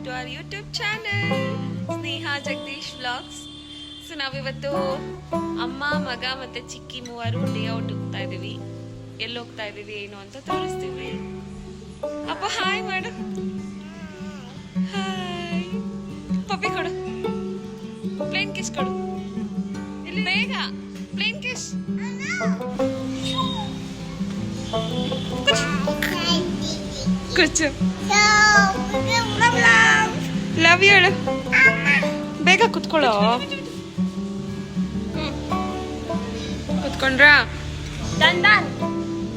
To our YouTube channel Sneha Jagadish vlogs. So ನಾವಿವತ್ತು ಅಮ್ಮ ಮಗ ಮತ್ತೆ ಚಿಕ್ಕಿ ಮೂವರು ಡೇ ಔಟ್ ಹೋಗ್ತಾ ಇದೀವಿ. ಎಲ್ಲಿ ಹೋಗ್ತಾ ಇದೀವಿ ಏನು ಅಂತ ತೋರಿಸ್ತೀವಿ. ಅಪ್ಪ ಹಾಯ್ ಮಾಡು. ಹಾಯ್. ಪಪ್ಪಿ ಕೊಡು, ಪ್ಲೇನ್ ಕಿಸ್ ಕೊಡು ಬೇಗ. Plain kiss. ಕೂರ್ಚು. ಲವ್ ಯು ಹೇಳು ಬೇಗ. ಕುತ್ಕೊಳ್ಳೋ. ಕುತ್ಕೊಂಡ್ರಾ?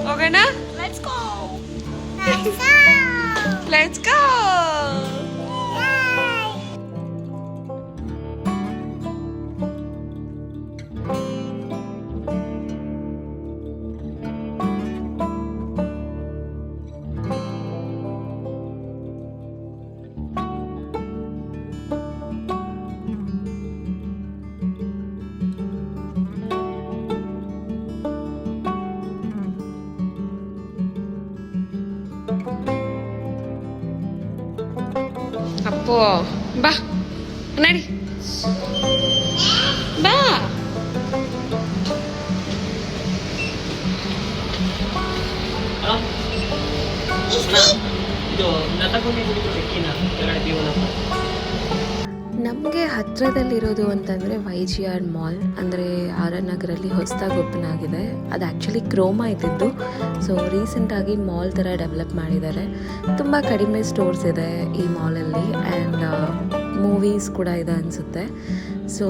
ಹೋಗೋಣ. Let's go. ಅಪ್ಪೋ ಬಾ ನಡಿ ಬಾ. ನಮಗೆ ಹತ್ತಿರದಲ್ಲಿರೋದು ಅಂತಂದರೆ YGR ಮಾಲ್, ಅಂದರೆ ಆರ್ ಎನ್ ನಗರಲ್ಲಿ ಹೊಸದಾಗಿ ಓಪನ್ ಆಗಿದೆ. ಅದು ಆ್ಯಕ್ಚುಲಿ ಕ್ರೋಮಾ ಇದ್ದಿದ್ದು. ಸೊ ರೀಸೆಂಟಾಗಿ ಮಾಲ್ ಥರ ಡೆವಲಪ್ ಮಾಡಿದ್ದಾರೆ. ತುಂಬ ಕಡಿಮೆ ಸ್ಟೋರ್ಸ್ ಇದೆ ಈ ಮಾಲಲ್ಲಿ ಆ್ಯಂಡ್ ಮೂವೀಸ್ ಕೂಡ ಇದೆ ಅನಿಸುತ್ತೆ. ಸೊ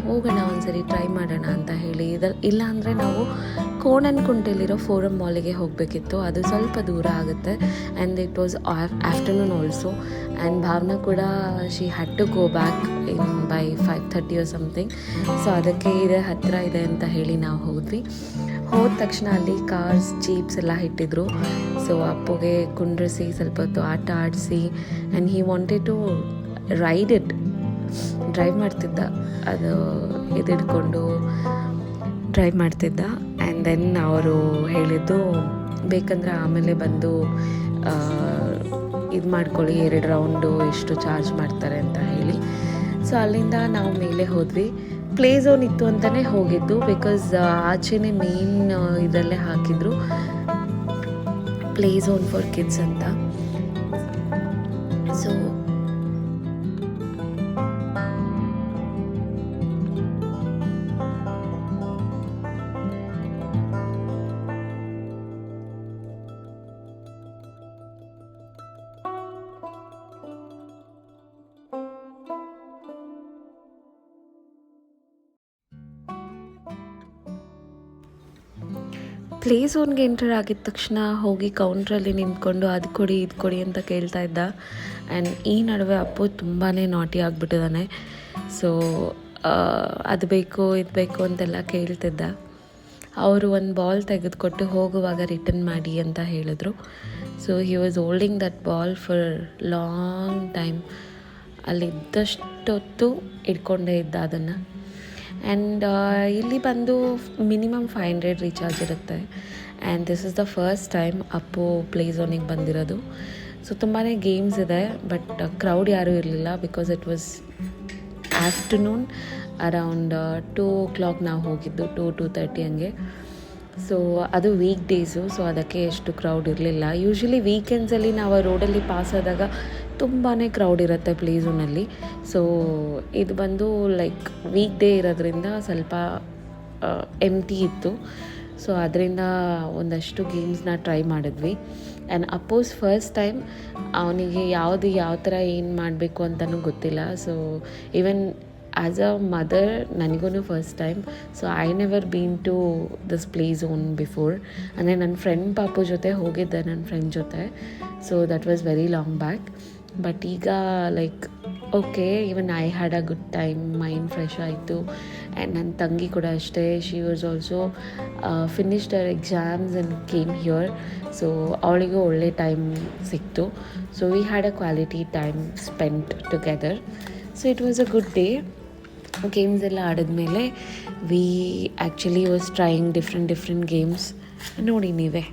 ಹೋಗೋಣ ಒಂದ್ಸರಿ ಟ್ರೈ ಮಾಡೋಣ ಅಂತ ಹೇಳಿ. ಇಲ್ಲ ಅಂದರೆ ನಾವು ಕೋಣನಕುಂಟೆಲಿರೋ ಫೋರಮ್ ಮಾಲಿಗೆ ಹೋಗಬೇಕಿತ್ತು. ಅದು ಸ್ವಲ್ಪ ದೂರ ಆಗುತ್ತೆ and it was afternoon also. And Bhavana ಕೂಡ she had to go back in by 5:30 or something. So ಅದಕ್ಕೆ ಇದೆ ಹತ್ತಿರ ಇದೆ ಅಂತ ಹೇಳಿ ನಾವು ಹೋದ್ವಿ. ಹೋದ ತಕ್ಷಣ ಅಲ್ಲಿ ಕಾರ್ಸ್ ಜೀಪ್ಸ್ ಎಲ್ಲ ಇಟ್ಟಿದ್ರು. ಸೊ ಅಪ್ಪುಗೆ ಕುಂಡ್ರಿಸಿ ಸ್ವಲ್ಪ ಹೊತ್ತು ಆಟ ಆಡಿಸಿ and he wanted to ride it. Drive ಮಾಡ್ತಿದ್ದ, ಅದು ಹಿಡ್ಕೊಂಡು ಡ್ರೈವ್ ಮಾಡ್ತಿದ್ದ. ಆ್ಯಂಡ್ ದೆನ್ ಅವರು ಹೇಳಿದ್ದು ಬೇಕಂದರೆ ಆಮೇಲೆ ಬಂದು ಇದು ಮಾಡ್ಕೊಳ್ಳಿ, 2 ರೌಂಡು ಎಷ್ಟು ಚಾರ್ಜ್ ಮಾಡ್ತಾರೆ ಅಂತ ಹೇಳಿ. ಸೊ ಅಲ್ಲಿಂದ ನಾವು ಮೇಲೆ ಹೋದ್ವಿ. ಪ್ಲೇ ಝೋನ್ ಇತ್ತು ಅಂತಲೇ ಹೋಗಿದ್ದು, ಬಿಕಾಸ್ ಆಚೆನೇ ಮೇನ್ ಇದರಲ್ಲೇ ಹಾಕಿದ್ರು ಪ್ಲೇ ಝೋನ್ ಫಾರ್ ಕಿಡ್ಸ್ ಅಂತ. ಸೊ ಪ್ಲೇ ಝೋನ್ಗೆ ಎಂಟರ್ ಆಗಿದ ತಕ್ಷಣ ಹೋಗಿ ಕೌಂಟ್ರಲ್ಲಿ ನಿಂತ್ಕೊಂಡು ಅದು ಕೊಡಿ ಇದು ಕೊಡಿ ಅಂತ ಕೇಳ್ತಾ ಇದ್ದ. ಆ್ಯಂಡ್ ಈ ನಡುವೆ ಅಪ್ಪು ತುಂಬಾ ನಾಟಿ ಆಗಿಬಿಟ್ಟಿದ್ದಾನೆ. ಸೊ ಅದು ಬೇಕು ಇದು ಬೇಕು ಅಂತೆಲ್ಲ ಕೇಳ್ತಿದ್ದ. ಅವರು ಒಂದು ಬಾಲ್ ತೆಗೆದುಕೊಟ್ಟು ಹೋಗುವಾಗ ರಿಟರ್ನ್ ಮಾಡಿ ಅಂತ ಹೇಳಿದ್ರು. So he was holding that ball for long time. ಅಲ್ಲಿದ್ದಷ್ಟೊತ್ತು ಇಟ್ಕೊಂಡೇ ಇದ್ದ ಅದನ್ನು. ಆ್ಯಂಡ್ ಇಲ್ಲಿ ಬಂದು ಮಿನಿಮಮ್ 500 ರೀಚಾರ್ಜ್ ಇರುತ್ತೆ. And this is the first time Appu play ಝೋನಿಗೆ ಬಂದಿರೋದು. ಸೊ ತುಂಬಾ ಗೇಮ್ಸ್ ಇದೆ, ಬಟ್ ಕ್ರೌಡ್ ಯಾರೂ ಇರಲಿಲ್ಲ because it was afternoon. Around 2 o'clock ನಾವು ಹೋಗಿದ್ದು, 2:30 ಹಂಗೆ. ಸೊ ಅದು ವೀಕ್ ಡೇಸು, ಸೊ ಅದಕ್ಕೆ ಎಷ್ಟು ಕ್ರೌಡ್ ಇರಲಿಲ್ಲ. ಯೂಶ್ವಲಿ ವೀಕೆಂಡ್ಸಲ್ಲಿ ನಾವು ರೋಡಲ್ಲಿ ಪಾಸ್ ಆದಾಗ ತುಂಬಾ ಕ್ರೌಡ್ ಇರುತ್ತೆ ಪ್ಲೇ ಝೋನಲ್ಲಿ. ಸೊ ಇದು ಬಂದು ಲೈಕ್ ವೀಕ್ ಡೇ ಇರೋದ್ರಿಂದ ಸ್ವಲ್ಪ ಎಂಟಿ ಇತ್ತು. ಸೊ ಅದರಿಂದ ಒಂದಷ್ಟು ಗೇಮ್ಸ್ನ ಟ್ರೈ ಮಾಡಿದ್ವಿ. And Appu's first time. ಅವನಿಗೆ ಯಾವ ಥರ ಏನು ಮಾಡಬೇಕು ಅಂತಲೂ ಗೊತ್ತಿಲ್ಲ. So even as a mother ನನಗೂ first time. So I never been to this play zone before. ಅಂದರೆ ನನ್ನ ಫ್ರೆಂಡ್ ಪಾಪು ಜೊತೆ ಹೋಗಿದ್ದೆ, ನನ್ನ ಫ್ರೆಂಡ್ ಜೊತೆ. So that was very long back. But ಈಗ like okay, even I had a good time, mind fresh ಆಯಿತು. And ನನ್ನ ತಂಗಿ ಕೂಡ ಅಷ್ಟೇ, she was also finished our exams and came here. So ಅವಳಿಗೂ ಒಳ್ಳೆ ಟೈಮ್ ಸಿಕ್ತು. So we had a quality time spent together. So it was a good day. Games ಎಲ್ಲ ಆಡಿದ್ಮೇಲೆ we actually was trying different games. ನೋಡಿ ನೀವೇ.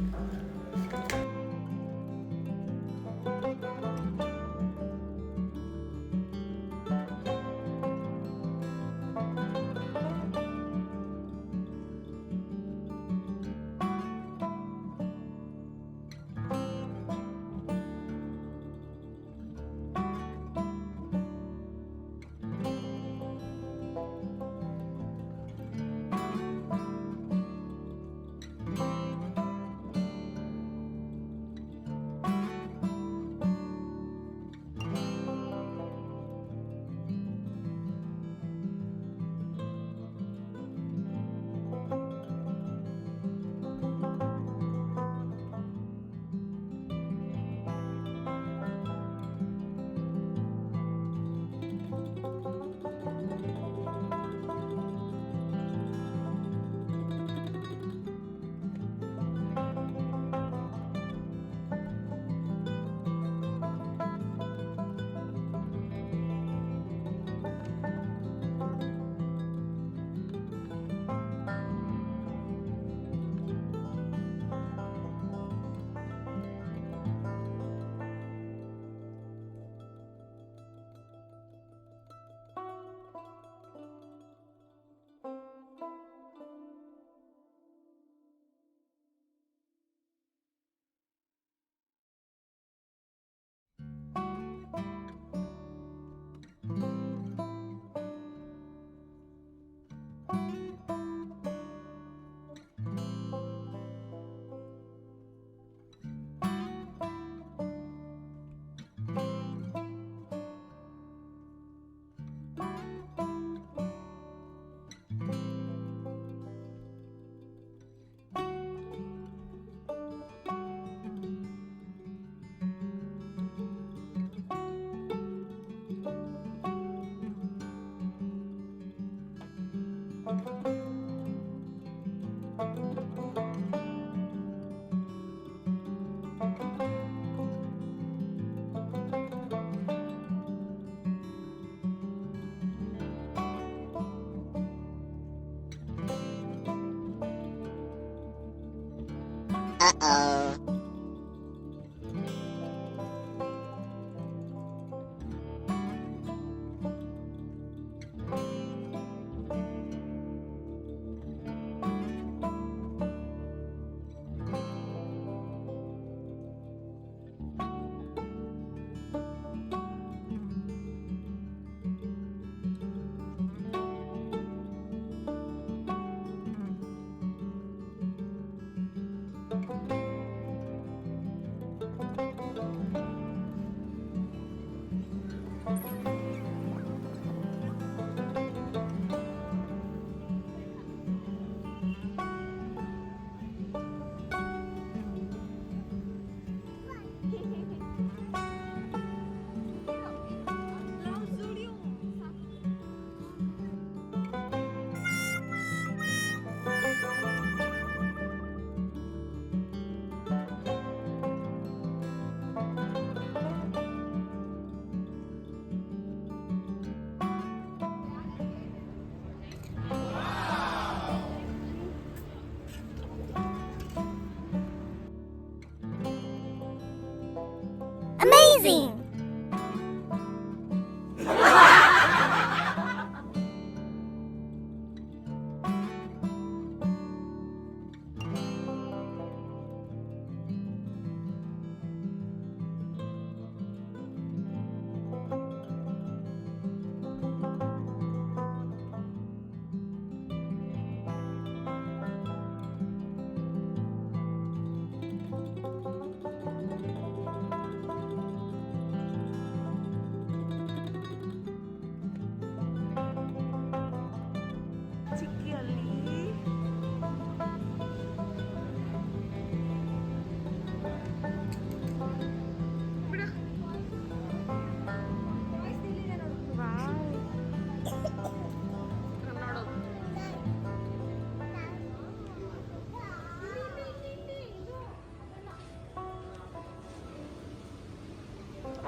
Amazing!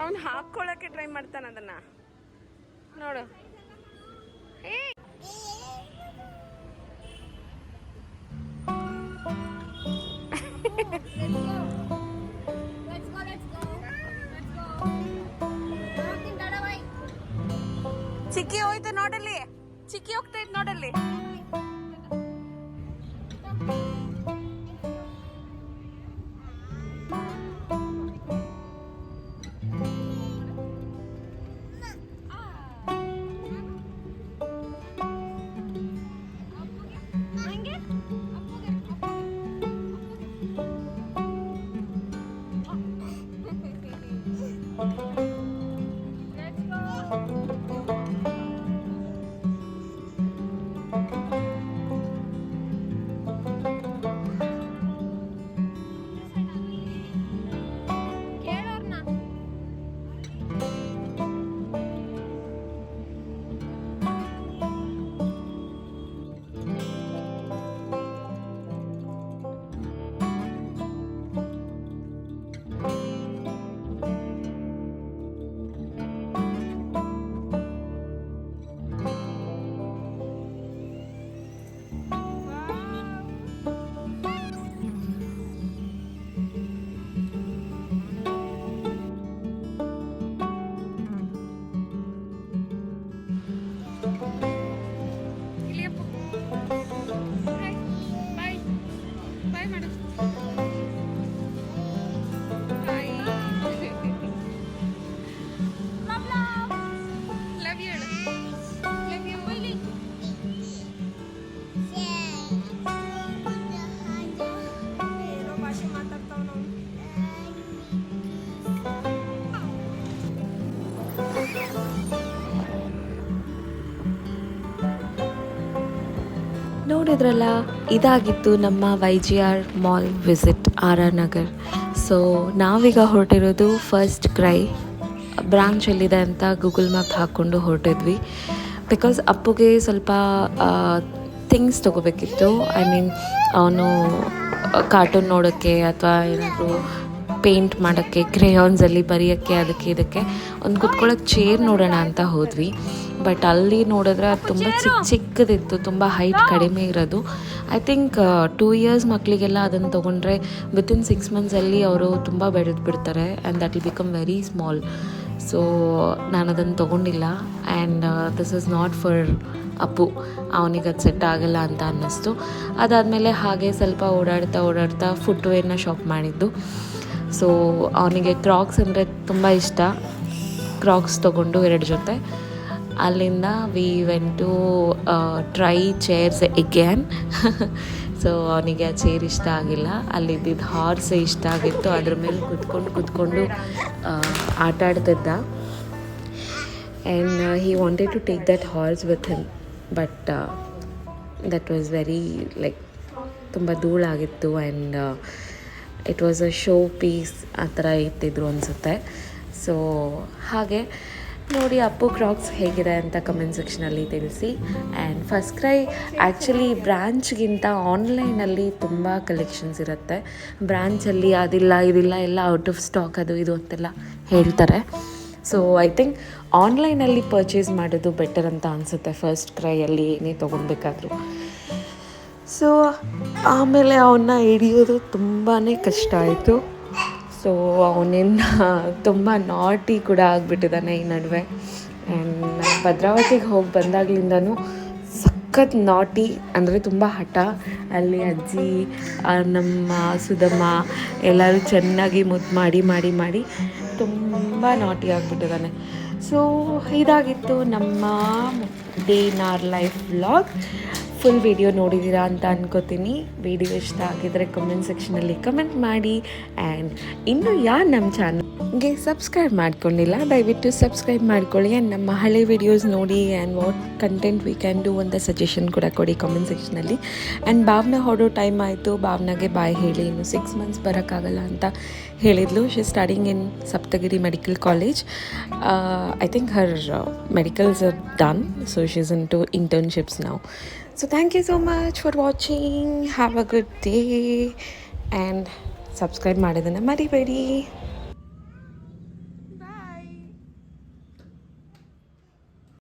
ಅವನು ಹಾಕ್ಕೊಳ್ಳೋಕ್ಕೆ try ಮಾಡ್ತಾನೆ ಅದನ್ನ ನೋಡು. ಚಿಕ್ಕಿ ಹೋಯ್ತು ನೋಡಲ್ಲಿ, ಚಿಕ್ಕಿ ಹೋಗ್ತೈತ್ ನೋಡಲ್ಲಿ. ನೋಡಿದ್ರಲ್ಲ, ಇದಾಗಿತ್ತು ನಮ್ಮ YGR mall visit RR Nagar. So ನಾವೀಗ ಹೊರಟಿರೋದು ಫಸ್ಟ್ ಕ್ರೈ ಬ್ರಾಂಚ್ ಎಲ್ಲಿದೆ ಅಂತ ಗೂಗಲ್ ಮ್ಯಾಪ್ ಹಾಕ್ಕೊಂಡು ಹೊರಟಿದ್ವಿ. ಬಿಕಾಸ್ ಅಪ್ಪುಗೆ ಸ್ವಲ್ಪ ಥಿಂಗ್ಸ್ ತೊಗೋಬೇಕಿತ್ತು. ಐ ಮೀನ್ ಅವನು ಕಾರ್ಟೂನ್ ನೋಡೋಕ್ಕೆ ಅಥವಾ ಏನಾದರೂ ಪೇಂಟ್ ಮಾಡೋಕ್ಕೆ, ಕ್ರೇಯಾನ್ಸಲ್ಲಿ ಬರೆಯೋಕ್ಕೆ, ಅದಕ್ಕೆ ಇದಕ್ಕೆ ಒಂದು ಕುತ್ಕೊಳ್ಳೋಕೆ ಚೇರ್ ನೋಡೋಣ ಅಂತ ಹೋದ್ವಿ. ಬಟ್ ಅಲ್ಲಿ ನೋಡಿದ್ರೆ ಅದು ತುಂಬ ಚಿಕ್ಕದಿತ್ತು, ತುಂಬ ಹೈಟ್ ಕಡಿಮೆ ಇರೋದು. ಐ ಥಿಂಕ್ 2 years ಮಕ್ಕಳಿಗೆಲ್ಲ ಅದನ್ನು ತೊಗೊಂಡ್ರೆ ವಿತಿನ್ 6 monthsಲ್ಲಿ ಅವರು ತುಂಬ ಬೆಳೆದು ಬಿಡ್ತಾರೆ and that will become very small. So ನಾನು ಅದನ್ನು ತೊಗೊಂಡಿಲ್ಲ and this is not for Appu, ಅವನಿಗೆ ಅದು ಸೆಟ್ ಆಗಲ್ಲ ಅಂತ ಅನ್ನಿಸ್ತು. ಅದಾದಮೇಲೆ ಹಾಗೆ ಸ್ವಲ್ಪ ಓಡಾಡ್ತಾ ಫುಟ್ವೇರ್ನ ಶಾಪ್ ಮಾಡಿದ್ದು. ಸೊ ಅವನಿಗೆ ಕ್ರಾಕ್ಸ್ ಅಂದರೆ ತುಂಬ ಇಷ್ಟ. ಕ್ರಾಕ್ಸ್ ತೊಗೊಂಡು 2 ಜೊತೆ. ಅಲ್ಲಿಂದ we went to try chairs again. So ಅವನಿಗೆ ಆ ಚೇರ್ ಇಷ್ಟ ಆಗಿಲ್ಲ, ಅಲ್ಲಿದ್ದಿದ್ದು ಹಾರ್ಸ್ ಇಷ್ಟ ಆಗಿತ್ತು. ಅದ್ರ ಮೇಲೆ ಕೂತ್ಕೊಂಡು ಆಟ ಆಡ್ತಿದ್ದ. And he wanted to take that horse with him, but that was very ತುಂಬ ಧೂಳಾಗಿತ್ತು and it was a showpiece ಆ ಥರ ಇಟ್ಟಿದ್ರು ಅನಿಸುತ್ತೆ. ಸೊ ಹಾಗೆ ನೋಡಿ ಅಪ್ಪು ಕ್ರಾಕ್ಸ್ ಹೇಗಿದೆ ಅಂತ ಕಮೆಂಟ್ ಸೆಕ್ಷನಲ್ಲಿ ತಿಳಿಸಿ. ಆ್ಯಂಡ್ ಫಸ್ಟ್ ಕ್ರೈ ಆ್ಯಕ್ಚುಲಿ ಬ್ರ್ಯಾಂಚ್ಗಿಂತ ಆನ್ಲೈನಲ್ಲಿ ತುಂಬ ಕಲೆಕ್ಷನ್ಸ್ ಇರುತ್ತೆ. ಬ್ರ್ಯಾಂಚಲ್ಲಿ ಅದಿಲ್ಲ ಇದಿಲ್ಲ ಎಲ್ಲ ಔಟ್ ಆಫ್ ಸ್ಟಾಕ್ ಅದು ಇದು ಅಂತೆಲ್ಲ ಹೇಳ್ತಾರೆ. ಸೊ ಐ ಥಿಂಕ್ ಆನ್ಲೈನಲ್ಲಿ ಪರ್ಚೇಸ್ ಮಾಡೋದು ಬೆಟರ್ ಅಂತ ಅನಿಸುತ್ತೆ ಫಸ್ಟ್ ಕ್ರೈಯಲ್ಲಿ ಏನೇ ತೊಗೊಳ್ಬೇಕಾದ್ರೂ. ಸೊ ಆಮೇಲೆ ಅವನ್ನ ಹಿಡಿಯೋದು ತುಂಬಾ ಕಷ್ಟ ಆಯಿತು. ಸೊ ಅವನಿಂದ ತುಂಬ ನಾಟಿ ಕೂಡ ಆಗಿಬಿಟ್ಟಿದ್ದಾನೆ ಈ ನಡುವೆ. ಆ್ಯಂಡ್ ನಾನು ಭದ್ರಾವತಿಗೆ ಹೋಗಿ ಬಂದಾಗಲಿಂದನೂ ಸಖತ್ ನಾಟಿ, ಅಂದರೆ ತುಂಬ ಹಠ. ಅಲ್ಲಿ ಅಜ್ಜಿ, ನಮ್ಮ ಸುಧಮ್ಮ ಎಲ್ಲರೂ ಚೆನ್ನಾಗಿ ಮುದ್ದು ಮಾಡಿ ತುಂಬ ನಾಟಿ ಆಗಿಬಿಟ್ಟಿದ್ದಾನೆ. ಸೊ ಇದಾಗಿತ್ತು ನಮ್ಮ day in our life vlog. Full video ನೋಡಿದ್ದೀರಾ ಅಂತ ಅನ್ಕೋತೀನಿ. ವಿಡಿಯೋ ಇಷ್ಟ ಆಗಿದ್ರೆ ಕಮೆಂಟ್ ಸೆಕ್ಷನಲ್ಲಿ ಕಮೆಂಟ್ ಮಾಡಿ. ಆ್ಯಂಡ್ ಇನ್ನೂ ಯಾರು ನಮ್ಮ ಚಾನಲ್ಗೆ ಸಬ್ಸ್ಕ್ರೈಬ್ ಮಾಡ್ಕೊಂಡಿಲ್ಲ ದಯವಿಟ್ಟು ಸಬ್ಸ್ಕ್ರೈಬ್ ಮಾಡ್ಕೊಳ್ಳಿ. ಆ್ಯಂಡ್ ನಮ್ಮ ಹಳೆ ವಿಡಿಯೋಸ್ ನೋಡಿ and what content we can do ಅಂತ ಸಜೆಷನ್ ಕೂಡ ಕೊಡಿ ಕಮೆಂಟ್ ಸೆಕ್ಷನಲ್ಲಿ. ಆ್ಯಂಡ್ ಭಾವನಾ ಹೊಡೋ ಟೈಮ್ ಆಯಿತು. ಭಾವನಾಗೆ ಬಾಯ್ ಹೇಳಿ, ಇನ್ನು 6 months ಬರೋಕ್ಕಾಗಲ್ಲ ಅಂತ ಹೇಳಿದ್ಲು. She studying in Saptagiri medical college. I think Har medicals are done, so she's into internships now. So thank you so much for watching. Have a good day and subscribe ಮಾಡೋದನ್ನ ಮರಿಬೇಡಿ.